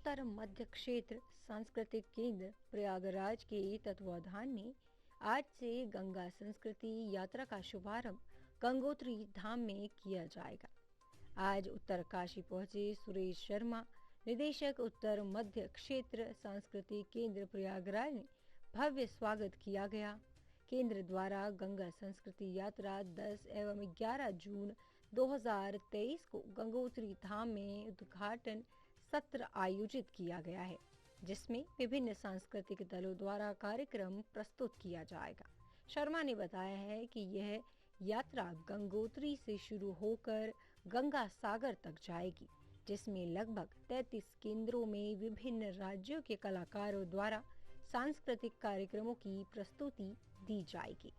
उत्तर मध्य क्षेत्र सांस्कृतिक केंद्र प्रयागराज के तत्वावधान में आज से गंगा संस्कृति यात्रा का शुभारंभ गंगोत्री धाम में किया जाएगा। आज उत्तरकाशी पहुंचे सुरेश शर्मा, निदेशक उत्तर मध्य क्षेत्र सांस्कृतिक केंद्र प्रयागराज ने भव्य स्वागत किया गया। केंद्र द्वारा गंगा संस्कृति यात्रा 10 एवं 11 जून 2023 को गंगोत्री धाम में उद्घाटन सत्र आयोजित किया गया है, जिसमें विभिन्न सांस्कृतिक दलों द्वारा कार्यक्रम प्रस्तुत किया जाएगा। शर्मा ने बताया है कि यह यात्रा गंगोत्री से शुरू होकर गंगा सागर तक जाएगी, जिसमें लगभग 33 केंद्रों में विभिन्न राज्यों के कलाकारों द्वारा सांस्कृतिक कार्यक्रमों की प्रस्तुति दी जाएगी।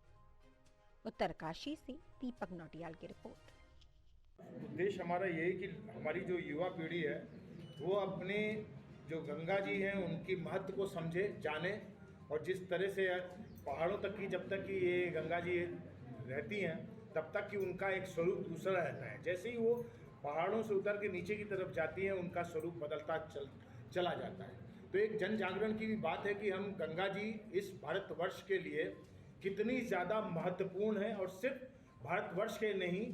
उत्तरकाशी से दीपक नौटियाल की रिपोर्ट। उद्देश्य हमारा यही कि हमारी जो युवा पीढ़ी है वो अपने जो गंगा जी हैं उनकी महत्व को समझे, जाने, और जिस तरह से पहाड़ों तक की जब तक कि ये गंगा जी रहती हैं तब तक कि उनका एक स्वरूप दूसरा रहता है। जैसे ही वो पहाड़ों से उतर के नीचे की तरफ जाती हैं उनका स्वरूप बदलता चला जाता है। तो एक जन जागरण की भी बात है कि हम गंगा जी इस भारतवर्ष के लिए कितनी ज़्यादा महत्वपूर्ण है, और सिर्फ भारतवर्ष के नहीं,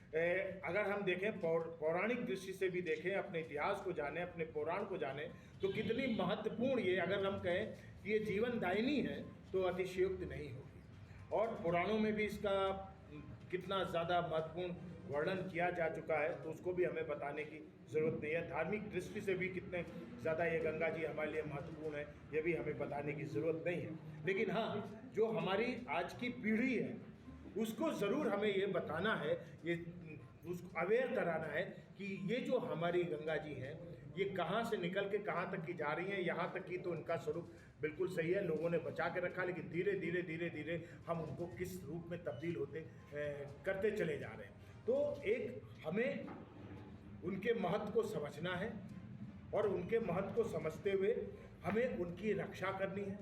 अगर हम देखें पौराणिक दृष्टि से भी देखें, अपने इतिहास को जाने, अपने पुराण को जाने, तो कितनी महत्वपूर्ण ये, अगर हम कहें कि ये जीवनदायिनी है तो अतिशयोक्ति नहीं होगी। और पुराणों में भी इसका कितना ज़्यादा महत्वपूर्ण वर्णन किया जा चुका है, तो उसको भी हमें बताने की ज़रूरत नहीं है। धार्मिक दृष्टि से भी कितने ज़्यादा ये गंगा जी हमारे लिए महत्वपूर्ण है, ये भी हमें बताने की ज़रूरत नहीं है। लेकिन हाँ, जो हमारी आज की पीढ़ी है उसको ज़रूर हमें ये बताना है, ये उसको अवेयर कराना है कि ये जो हमारी गंगा जी हैं ये कहाँ से निकल के कहाँ तक की जा रही हैं। यहाँ तक की तो इनका स्वरूप बिल्कुल सही है, लोगों ने बचा के रखा, लेकिन धीरे धीरे धीरे धीरे हम उनको किस रूप में तब्दील होते करते चले जा रहे हैं। तो एक हमें उनके महत्व को समझना है, और उनके महत्व को समझते हुए हमें उनकी रक्षा करनी है।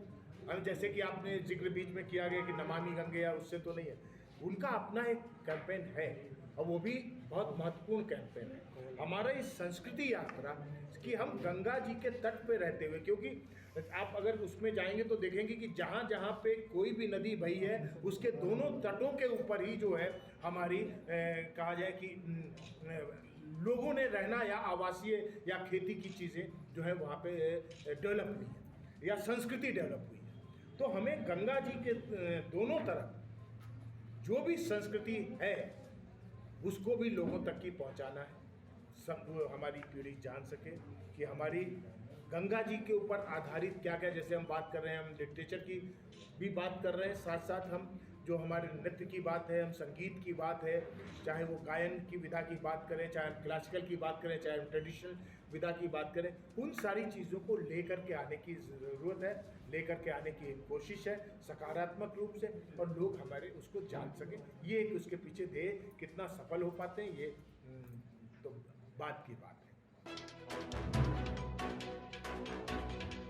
अब जैसे कि आपने जिक्र बीच में किया गया कि नमामि गंगे, या उससे तो नहीं है, उनका अपना एक कैंपेन है और वो भी बहुत महत्वपूर्ण कैंपेन है। हमारा इस संस्कृति यात्रा कि हम गंगा जी के तट पे रहते हुए, क्योंकि आप अगर उसमें जाएंगे तो देखेंगे कि जहाँ जहाँ पे कोई भी नदी बही है उसके दोनों तटों के ऊपर ही जो है हमारी कहा जाए कि लोगों ने रहना या आवासीय या खेती की चीज़ें जो है वहाँ पे डेवलप हुई है या संस्कृति डेवलप हुई है। तो हमें गंगा जी के दोनों तरफ जो भी संस्कृति है उसको भी लोगों तक की पहुंचाना है, सब हमारी पीढ़ी जान सके कि हमारी गंगा जी के ऊपर आधारित क्या क्या, जैसे हम बात कर रहे हैं, हम लिटरेचर की भी बात कर रहे हैं, साथ साथ हम जो हमारे नृत्य की बात है, हम संगीत की बात है, चाहे वो गायन की विधा की बात करें, चाहे हम क्लासिकल की बात करें, चाहे हम ट्रेडिशनल विधा की बात करें, उन सारी चीज़ों को लेकर के आने की ज़रूरत है, लेकर के आने की कोशिश है सकारात्मक रूप से, और लोग हमारे उसको जान सकें। ये एक उसके पीछे ध्येय कितना सफल हो पाते हैं ये तो बात की बात है।